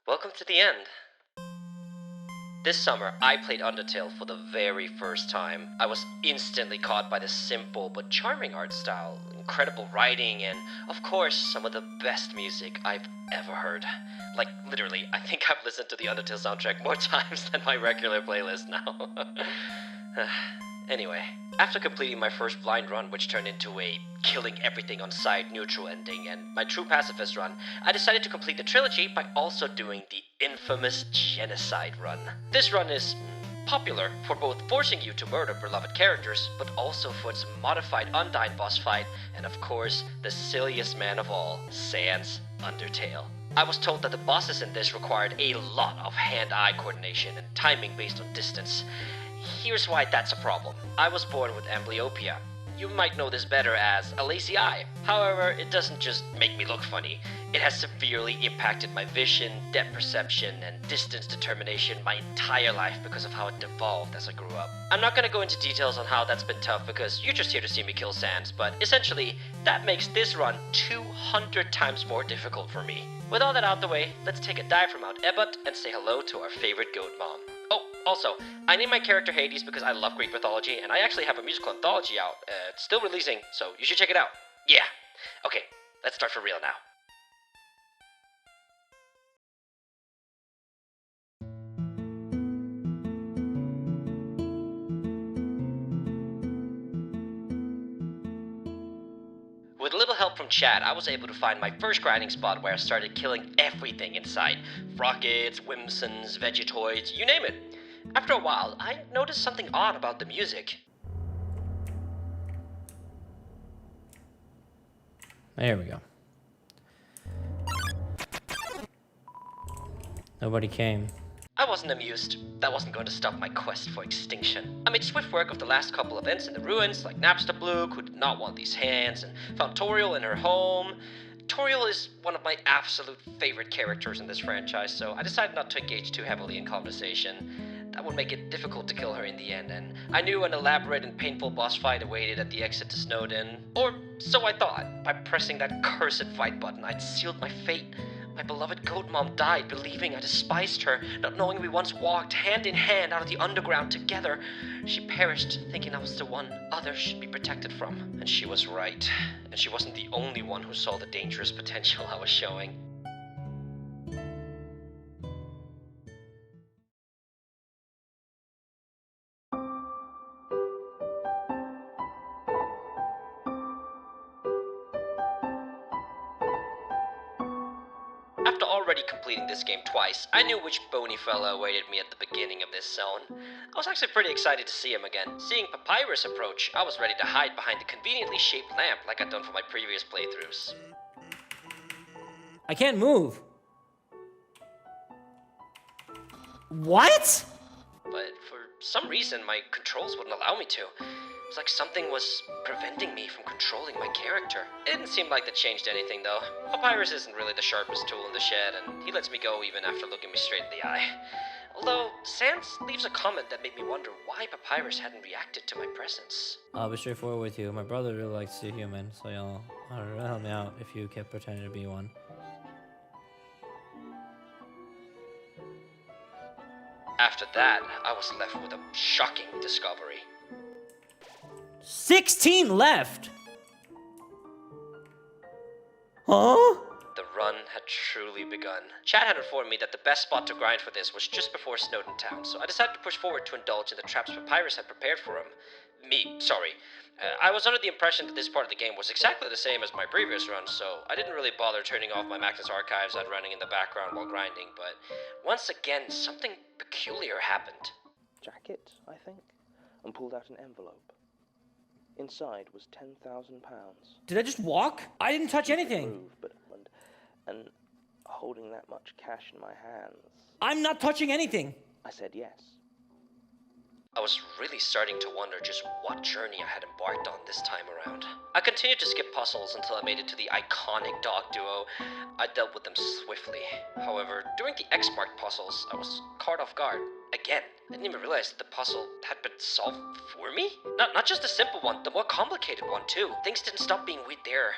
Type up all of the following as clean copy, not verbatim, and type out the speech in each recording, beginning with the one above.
Welcome to the end. This summer, I played Undertale for the very first time. I was instantly caught by the simple but charming art style, incredible writing, and, of course, some of the best music I've ever heard. Like, literally, I think I've listened to the Undertale soundtrack more times than my regular playlist now. Anyway, after completing my first blind run, which turned into a killing everything on sight neutral ending, and my true pacifist run, I decided to complete the trilogy by also doing the infamous Genocide run. This run is popular for both forcing you to murder beloved characters, but also for its modified Undyne boss fight, and of course, the silliest man of all, Sans Undertale. I was told that the bosses in this required a lot of hand-eye coordination and timing based on distance. Here's why that's a problem. I was born with amblyopia. You might know this better as a lazy eye. However, it doesn't just make me look funny. It has severely impacted my vision, depth perception, and distance determination my entire life because of how it devolved as I grew up. I'm not gonna go into details on how that's been tough because you're just here to see me kill Sans, but essentially, that makes this run 200 times more difficult for me. With all that out the way, let's take a dive from Mount Ebott and say hello to our favorite goat mom. Oh, also, I named my character Hades because I love Greek mythology, and I actually have a musical anthology out. It's still releasing, so you should check it out. Yeah. Okay, let's start for real now. With a little help from chat, I was able to find my first grinding spot where I started killing everything in sight. Rockets, Whimsons, Vegetoids, you name it. After a while, I noticed something odd about the music. There we go. Nobody came. I wasn't amused. That wasn't going to stop my quest for extinction. I made swift work of the last couple events in the ruins, like Napstablook, who did not want these hands, and found Toriel in her home. Toriel is one of my absolute favorite characters in this franchise, so I decided not to engage too heavily in conversation. That would make it difficult to kill her in the end, and I knew an elaborate and painful boss fight awaited at the exit to Snowden. Or so I thought. By pressing that cursed fight button, I'd sealed my fate. My beloved goat mom died believing I despised her, not knowing we once walked hand in hand out of the underground together. She perished thinking I was the one others should be protected from. And she was right. And she wasn't the only one who saw the dangerous potential I was showing. After already completing this game twice, I knew which bony fella awaited me at the beginning of this zone. I was actually pretty excited to see him again. Seeing Papyrus approach, I was ready to hide behind the conveniently shaped lamp like I'd done for my previous playthroughs. I can't move. What? But for some reason, my controls wouldn't allow me to. It was like something was preventing me from controlling my character. It didn't seem like that changed anything, though. Papyrus isn't really the sharpest tool in the shed, and he lets me go even after looking me straight in the eye. Although, Sans leaves a comment that made me wonder why Papyrus hadn't reacted to my presence. I'll be straightforward with you. My brother really likes to human, so y'all really help me out if you kept pretending to be one. After that, I was left with a shocking discovery. 16 left! Huh? The run had truly begun. Chad had informed me that the best spot to grind for this was just before Snowden Town, so I decided to push forward to indulge in the traps Papyrus had prepared for him. Sorry. I was under the impression that this part of the game was exactly the same as my previous run, so I didn't really bother turning off my Magnus Archives and running in the background while grinding, but once again, something peculiar happened. Jacket, I think, and pulled out an envelope. Inside was £10,000. Did I just walk? I didn't touch anything. Move, but and holding that much cash in my hands. I'm not touching anything. I said yes. I was really starting to wonder just what journey I had embarked on this time around. I continued to skip puzzles until I made it to the iconic dog duo. I dealt with them swiftly. However, during the X-marked puzzles, I was caught off guard. Again, I didn't even realize that the puzzle had been solved for me? Not just the simple one, the more complicated one too. Things didn't stop being weird there.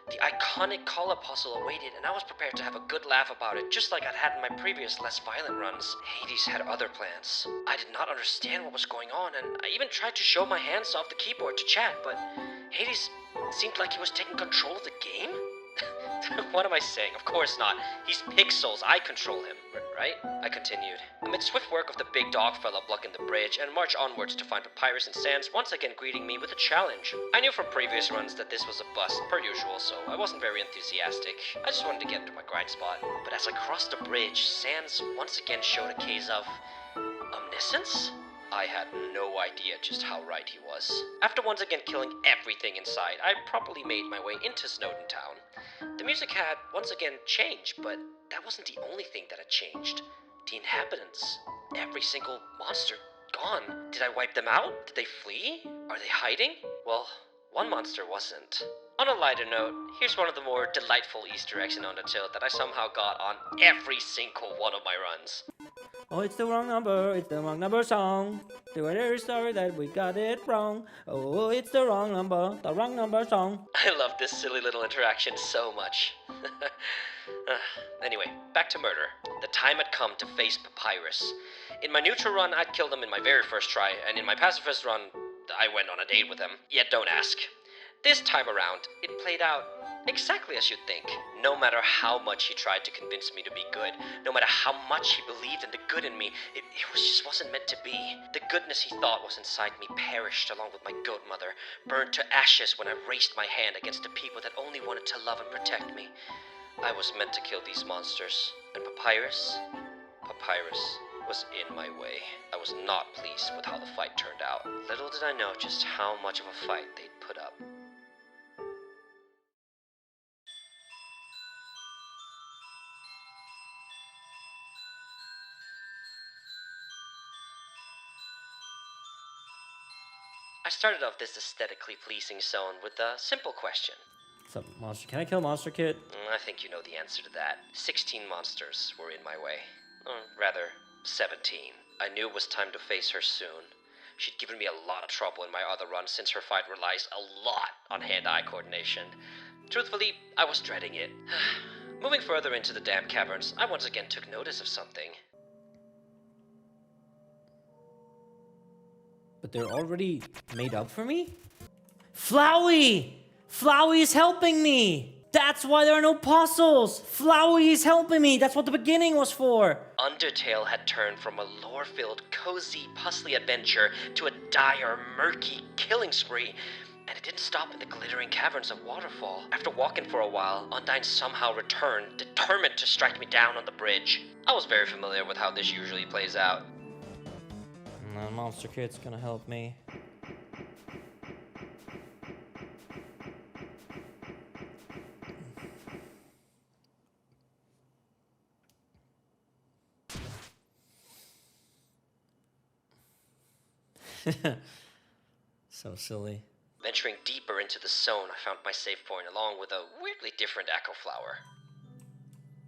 The iconic call puzzle awaited, and I was prepared to have a good laugh about it, just like I'd had in my previous, less violent runs. Hades had other plans. I did not understand what was going on, and I even tried to show my hands off the keyboard to chat, but Hades seemed like he was taking control of the game? What am I saying? Of course not. He's pixels. I control him, right? I continued. Amid swift work of the big dog fella blocking the bridge and march onwards to find Papyrus and Sans once again greeting me with a challenge. I knew from previous runs that this was a bust, per usual, so I wasn't very enthusiastic. I just wanted to get to my grind spot. But as I crossed the bridge, Sans once again showed a case of omniscience? I had no idea just how right he was. After once again killing everything in sight, I properly made my way into Snowden Town. The music had once again changed, but that wasn't the only thing that had changed. The inhabitants. Every single monster gone. Did I wipe them out? Did they flee? Are they hiding? Well, one monster wasn't. On a lighter note, here's one of the more delightful Easter eggs in Undertale that I somehow got on every single one of my runs. Oh, it's the wrong number song. We're very sorry that we got it wrong. Oh, it's the wrong number song. I love this silly little interaction so much. Anyway, back to murder. The time had come to face Papyrus. In my neutral run, I'd killed him in my very first try, and in my pacifist run, I went on a date with him. Yet don't ask. This time around, it played out exactly as you'd think. No matter how much he tried to convince me to be good, no matter how much he believed in the good in me, it just wasn't meant to be. The goodness he thought was inside me perished along with my goat mother, burned to ashes when I raised my hand against the people that only wanted to love and protect me. I was meant to kill these monsters, and Papyrus was in my way. I was not pleased with how the fight turned out. Little did I know just how much of a fight they'd put up. I started off this aesthetically pleasing zone with a simple question. What's up, monster? Can I kill Monster Kid? I think you know the answer to that. 16 monsters were in my way. Or rather, 17. I knew it was time to face her soon. She'd given me a lot of trouble in my other run since her fight relies a lot on hand-eye coordination. Truthfully, I was dreading it. Moving further into the damp caverns, I once again took notice of something. But they're already made up for me? Flowey! Flowey is helping me! That's why there are no puzzles! Flowey is helping me! That's what the beginning was for! Undertale had turned from a lore-filled, cozy, puzzly adventure to a dire, murky killing spree. And it didn't stop in the glittering caverns of Waterfall. After walking for a while, Undyne somehow returned, determined to strike me down on the bridge. I was very familiar with how this usually plays out. Monster Kid's gonna help me. So silly. Venturing deeper into the zone, I found my save point along with a weirdly different echo flower.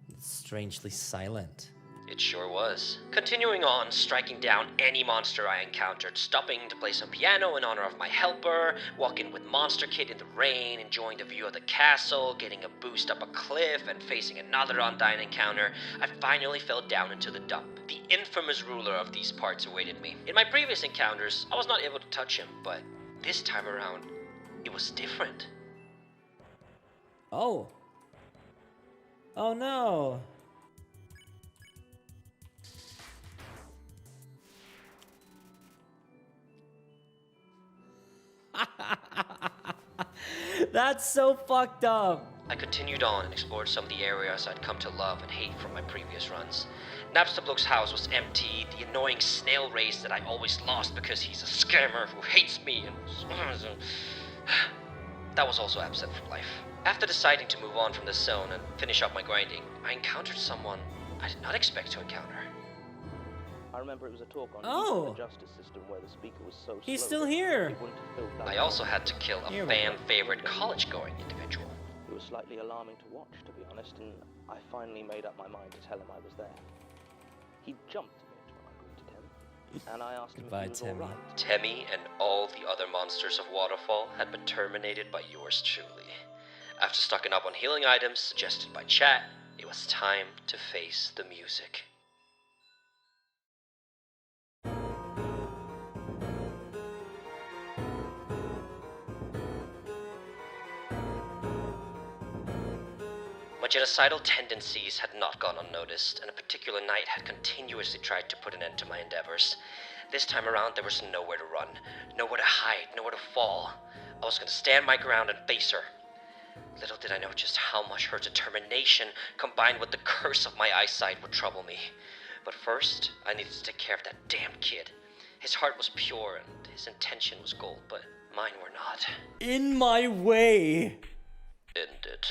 It's strangely silent. It sure was. Continuing on, striking down any monster I encountered, stopping to play some piano in honor of my helper, walking with Monster Kid in the rain, enjoying the view of the castle, getting a boost up a cliff, and facing another Undyne encounter, I finally fell down into the dump. The infamous ruler of these parts awaited me. In my previous encounters, I was not able to touch him, but this time around, it was different. Oh. Oh no. That's so fucked up. I continued on and explored some of the areas I'd come to love and hate from my previous runs. Napstablook's house was empty, the annoying snail race that I always lost because he's a scammer who hates me and... that was also absent from life. After deciding to move on from this zone and finish up my grinding, I encountered someone I did not expect to encounter. I remember it was a talk on Oh. the justice system where the speaker was so He's slow still that here. he wouldn't have filled that I out. also had to kill a Here we go. fan-favorite college-going individual. It was slightly alarming to watch, to be honest, and I finally made up my mind to tell him I was there. He jumped a bit when I greeted him, and I asked him Goodbye, if he was Timmy. all right. Temmie and all the other monsters of Waterfall had been terminated by yours truly. After stocking up on healing items suggested by chat, it was time to face the music. My genocidal tendencies had not gone unnoticed, and a particular night had continuously tried to put an end to my endeavors. This time around, there was nowhere to run, nowhere to hide, nowhere to fall. I was going to stand my ground and face her. Little did I know just how much her determination, combined with the curse of my eyesight, would trouble me. But first, I needed to take care of that damned kid. His heart was pure, and his intention was gold, but mine were not. In my way. Ended.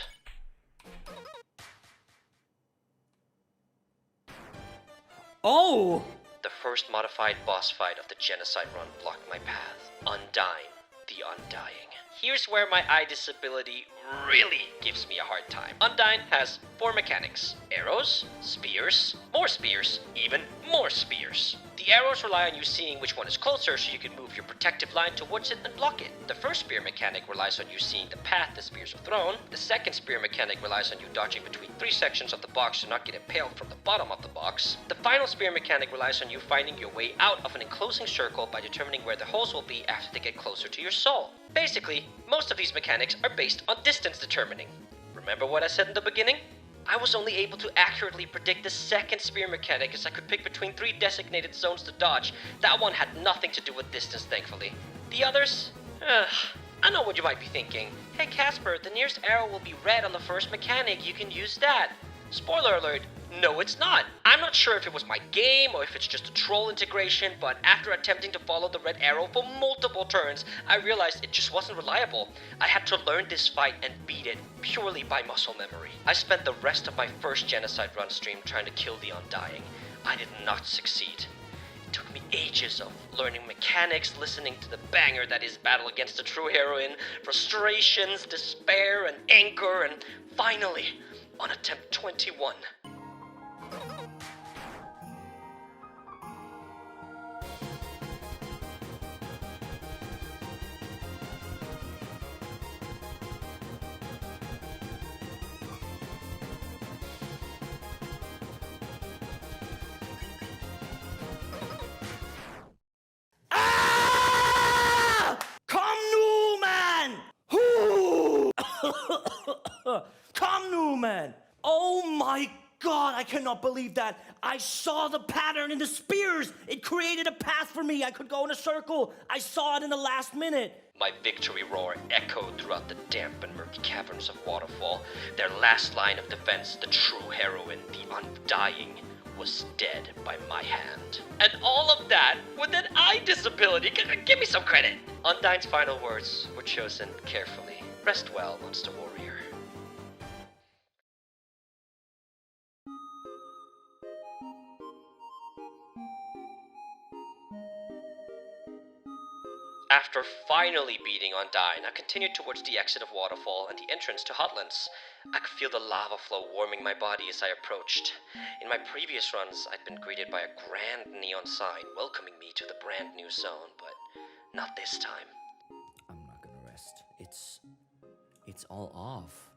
Oh! The first modified boss fight of the Genocide run blocked my path. Undying, the Undying. Here's where my eye disability really gives me a hard time. Undying has 4 mechanics. Arrows, spears, even more spears. The arrows rely on you seeing which one is closer so you can move your protective line towards it and block it. The first spear mechanic relies on you seeing the path the spears are thrown. The second spear mechanic relies on you dodging between 3 sections of the box to not get impaled from the bottom of the box. The final spear mechanic relies on you finding your way out of an enclosing circle by determining where the holes will be after they get closer to your soul. Basically, most of these mechanics are based on distance determining. Remember what I said in the beginning? I was only able to accurately predict the second spear mechanic as I could pick between 3 designated zones to dodge. That one had nothing to do with distance, thankfully. The others? I know what you might be thinking. Hey Casper, the nearest arrow will be red on the first mechanic, you can use that. Spoiler alert, no it's not. I'm not sure if it was my game or if it's just a troll integration, but after attempting to follow the red arrow for multiple turns, I realized it just wasn't reliable. I had to learn this fight and beat it purely by muscle memory. I spent the rest of my first Genocide run stream trying to kill the Undying. I did not succeed. It took me ages of learning mechanics, listening to the banger that is Battle Against the True Heroine, frustrations, despair, and anger, and finally, on attempt 21. Come, Newman! Oh my god, I cannot believe that. I saw the pattern in the spears. It created a path for me. I could go in a circle. I saw it in the last minute. My victory roar echoed throughout the damp and murky caverns of Waterfall. Their last line of defense, the true heroine, the Undying, was dead by my hand. And all of that with an eye disability. Give me some credit. Undying's final words were chosen carefully. Rest well, Monster Warrior. After finally beating Undying, I continued towards the exit of Waterfall and the entrance to Hotlands. I could feel the lava flow warming my body as I approached. In my previous runs, I'd been greeted by a grand neon sign welcoming me to the brand new zone, but not this time. I'm not gonna rest. It's all off.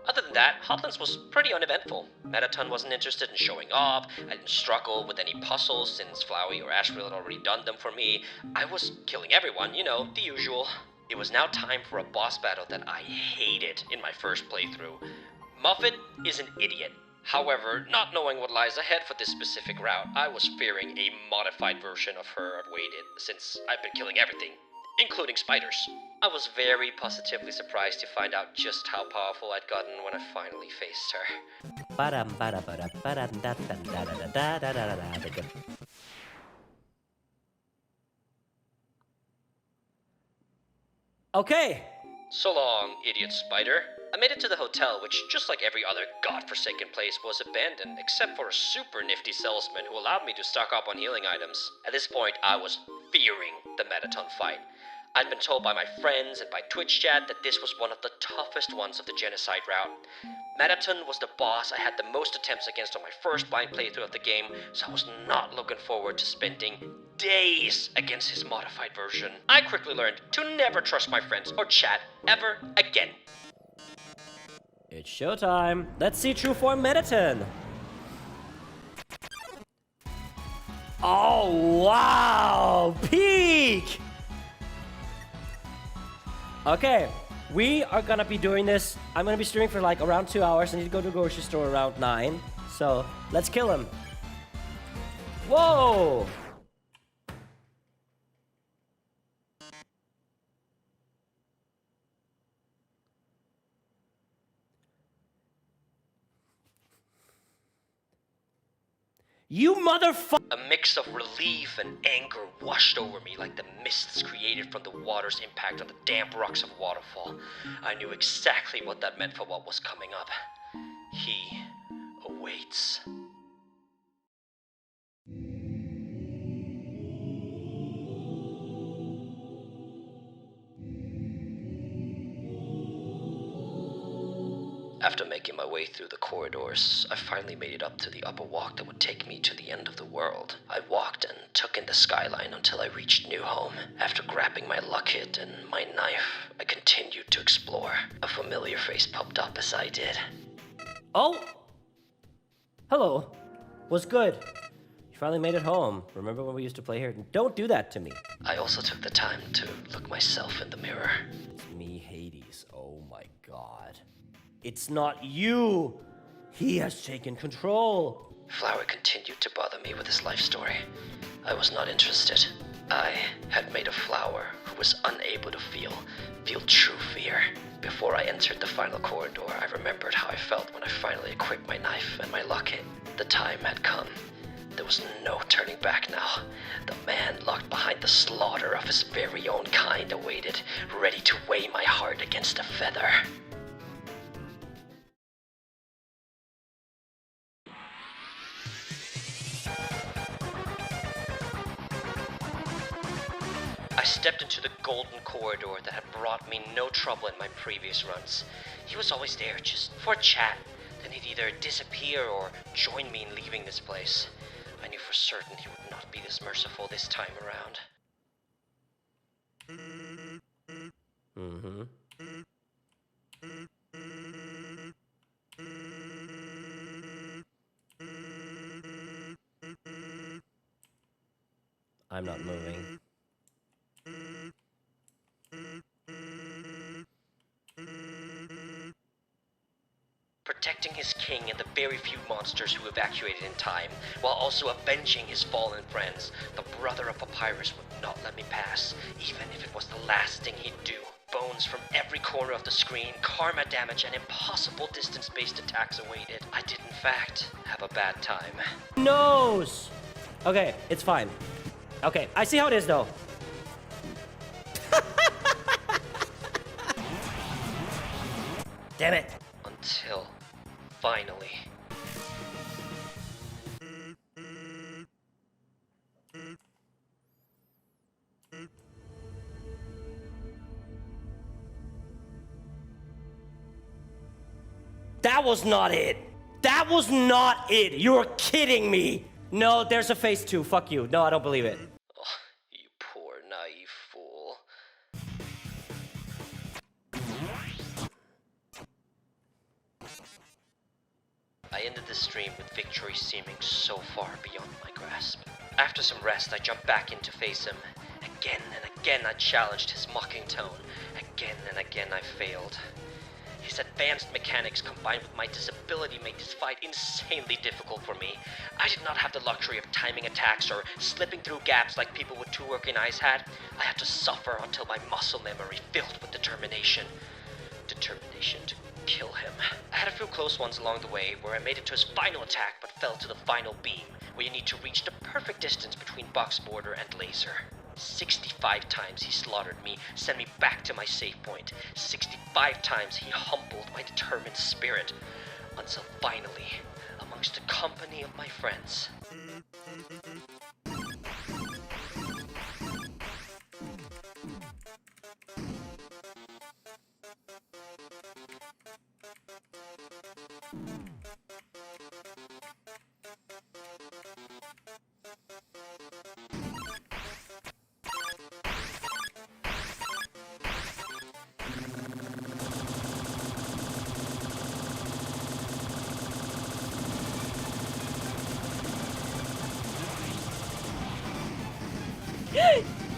Other than that, Hotlands was pretty uneventful. Metaton wasn't interested in showing off, I didn't struggle with any puzzles since Flowey or Ashriel had already done them for me. I was killing everyone, you know, the usual. It was now time for a boss battle that I hated in my first playthrough. Muffet is an idiot. However, not knowing what lies ahead for this specific route, I was fearing a modified version of her awaited, since I've been killing everything, including spiders. I was very positively surprised to find out just how powerful I'd gotten when I finally faced her. Okay. So long, idiot spider. I made it to the hotel, which, just like every other godforsaken place, was abandoned, except for a super nifty salesman who allowed me to stock up on healing items. At this point, I was fearing the Metaton fight. I'd been told by my friends and by Twitch chat that this was one of the toughest ones of the Genocide route. Metaton was the boss I had the most attempts against on my first blind playthrough of the game, so I was not looking forward to spending days against his modified version. I quickly learned to never trust my friends or chat ever again. It's showtime. Let's see true form Mediton. Oh, wow! Peak! Okay, we are gonna be doing this. I'm gonna be streaming for like around 2 hours. I need to go to the grocery store around 9. So, let's kill him. Whoa! You motherfucker! A mix of relief and anger washed over me like the mists created from the water's impact on the damp rocks of a waterfall. I knew exactly what that meant for what was coming up. He awaits. After making my way through the corridors, I finally made it up to the upper walk that would take me to the end of the world. I walked and took in the skyline until I reached New Home. After grabbing my luck hit and my knife, I continued to explore. A familiar face popped up as I did. Oh! Hello. What's good? You finally made it home. Remember when we used to play here? Don't do that to me. I also took the time to look myself in the mirror. It's me, Hades. Oh my god. It's not you! He has taken control! Flower continued to bother me with his life story. I was not interested. I had made a flower who was unable to feel true fear. Before I entered the final corridor, I remembered how I felt when I finally equipped my knife and my locket. The time had come. There was no turning back now. The man locked behind the slaughter of his very own kind awaited, ready to weigh my heart against a feather. I stepped into the golden corridor that had brought me no trouble in my previous runs. He was always there, just for a chat. Then he'd either disappear or join me in leaving this place. I knew for certain he would not be this merciful this time around. Mm-hmm. I'm not moving. Protecting his king and the very few monsters who evacuated in time, while also avenging his fallen friends, the brother of Papyrus would not let me pass, even if it was the last thing he'd do. Bones from every corner of the screen, karma damage, and impossible distance-based attacks awaited. I did, in fact, have a bad time. Nose! Okay, it's fine. Okay, I see how it is though. Damn it! Until, finally. That was not it! That was not it! You're kidding me! No, there's a phase 2. Fuck you. No, I don't believe it. Oh, you poor naive fool. I ended the stream with victory seeming so far beyond my grasp. After some rest, I jumped back in to face him. Again and again I challenged his mocking tone. Again and again I failed. His advanced mechanics combined with my disability made this fight insanely difficult for me. I did not have the luxury of timing attacks or slipping through gaps like people with 2 working eyes had. I had to suffer until my muscle memory filled with determination. Determination to kill him. I had a few close ones along the way where I made it to his final attack but fell to the final beam, where you need to reach the perfect distance between box border and laser. 65 times he slaughtered me, sent me back to my save point. 65 times he humbled my determined spirit. Until finally, amongst the company of my friends,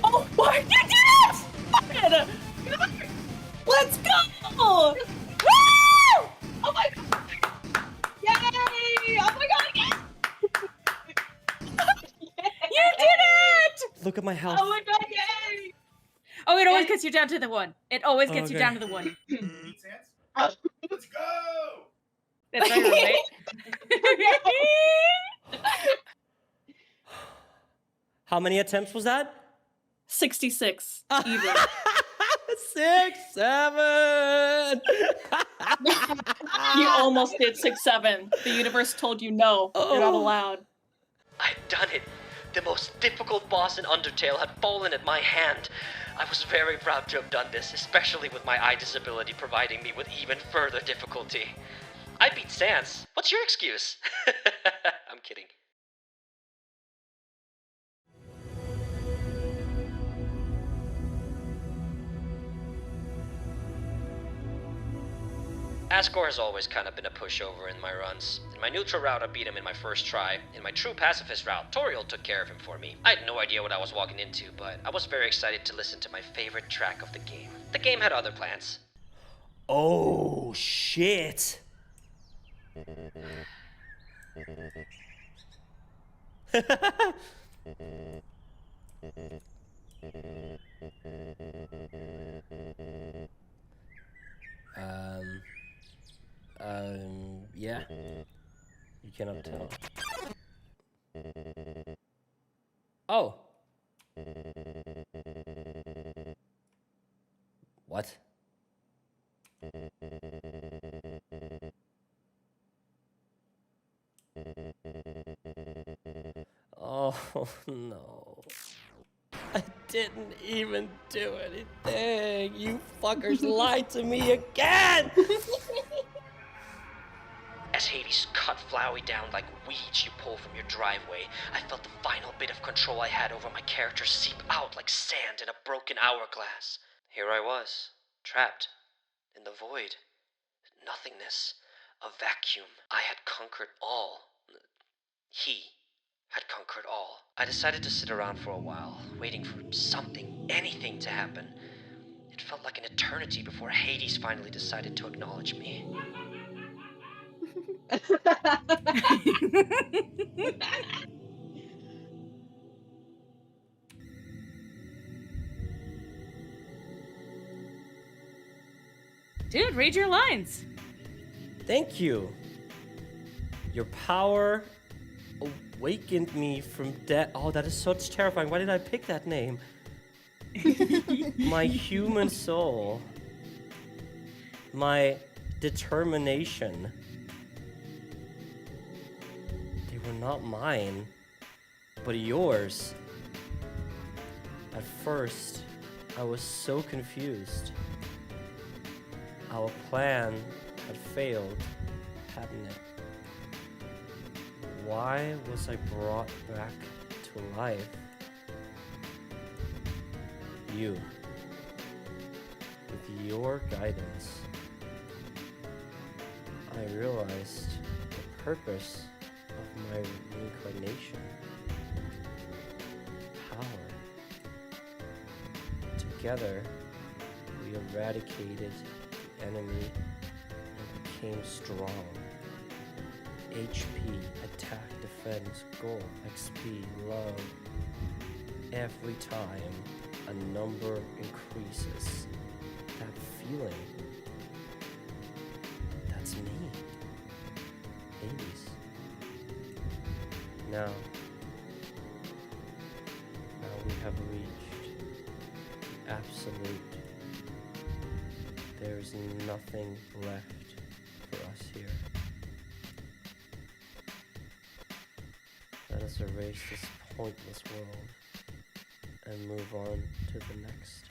Oh my, you did it! Good. Let's go! Woo! Oh my god! Yay! Oh my god, yes! You did it! Look at my health. Oh my god, yay! Oh, it always gets you down to the one. It always gets you Okay. down to the one. Let's go! That's right, right? How many attempts was that? 66. Even. 6, 7. You almost did 6-7. The universe told you no. You're not allowed. I'd done it. The most difficult boss in Undertale had fallen at my hand. I was very proud to have done this, especially with my eye disability providing me with even further difficulty. I beat Sans. What's your excuse? I'm kidding. Asgore has always kind of been a pushover in my runs. In my neutral route, I beat him in my first try. In my true pacifist route, Toriel took care of him for me. I had no idea what I was walking into, but I was very excited to listen to my favorite track of the game. The game had other plans. Oh, shit. Yeah. You cannot tell. Oh. What? Oh, no. I didn't even do anything. You fuckers lied to me again! As Hades cut Flowey down like weeds you pull from your driveway, I felt the final bit of control I had over my character seep out like sand in a broken hourglass. Here I was, trapped in the void, nothingness, a vacuum. I had conquered all. He had conquered all. I decided to sit around for a while, waiting for something, anything to happen. It felt like an eternity before Hades finally decided to acknowledge me. Dude, read your lines. Thank you. Your power awakened me from death. Oh, that is such terrifying. Why did I pick that name? My human soul. My determination. They were not mine, but yours. At first, I was so confused. Our plan had failed, hadn't it? Why was I brought back to life? You. With your guidance, I realized the purpose of my reincarnation. Power. Together, we eradicated the enemy and became strong. HP, attack, defense, gold, XP, love. Every time a number increases, that feeling, that's me. Hades. Now we have reached the absolute. There's nothing left for us here. Let us erase this pointless world and move on to the next.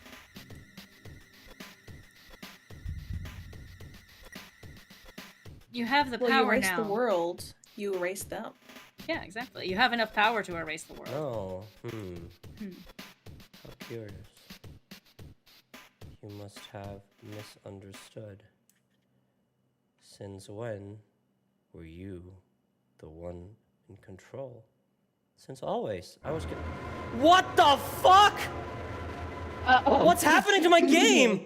You have the Well, power you erase now. the world, you erase them. Yeah, exactly. You have enough power to erase the world. Oh, How curious. You must have misunderstood. Since when were you the one in control? Since always. I was What the fuck? What's happening to my game?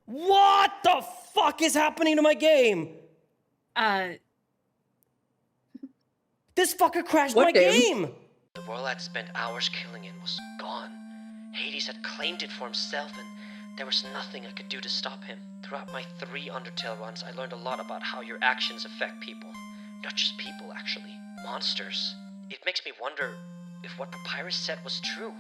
What the fuck is happening to my game? This fucker crashed What my game? game! The world I'd spent hours killing in was gone. Hades had claimed it for himself, and there was nothing I could do to stop him. Throughout my 3 Undertale runs, I learned a lot about how your actions affect people. Not just people, actually. Monsters. It makes me wonder if what Papyrus said was true.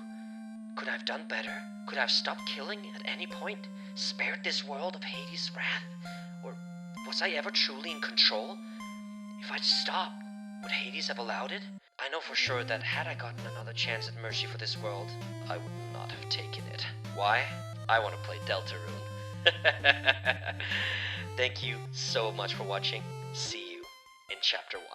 Could I have done better? Could I have stopped killing at any point? Spared this world of Hades' wrath? Or was I ever truly in control? If I'd stopped, would Hades have allowed it? I know for sure that had I gotten another chance at mercy for this world, I would not have taken it. Why? I want to play Deltarune. Thank you so much for watching. See you in Chapter 1.